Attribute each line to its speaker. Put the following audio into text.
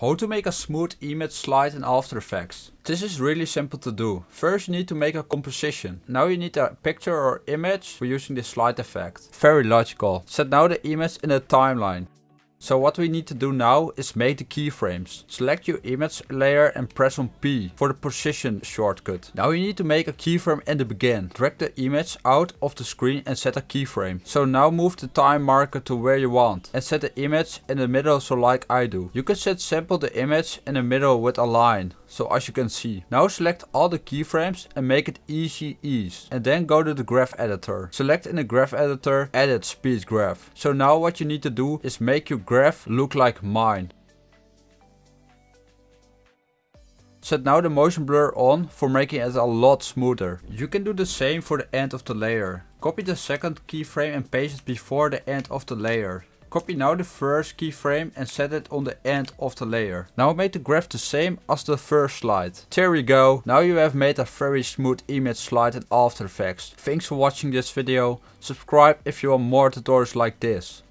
Speaker 1: How to make a smooth image slide in After Effects. This is really simple to do. First you need to make a composition. Now you need a picture or image for using the slide effect. Very logical. Set now the image in the timeline. So what we need to do now is make the keyframes. Select your image layer and press on P for the position shortcut. Now you need to make a keyframe in the begin. Drag the image out of the screen and set a keyframe. So now move the time marker to where you want and set the image in the middle, so like I do. You can set sample the image in the middle with a line, so as you can see. Now select all the keyframes and make it easy ease. And then go to the graph editor. Select in the graph editor edit speed graph. So now what you need to do is make your graph look like mine. Set now the motion blur on for making it a lot smoother. You can do the same for the end of the layer. Copy the second keyframe and paste it before the end of the layer. Copy now the first keyframe and set it on the end of the layer. Now make the graph the same as the first slide. There we go. Now you have made a very smooth image slide in After Effects. Thanks for watching this video. Subscribe if you want more tutorials like this.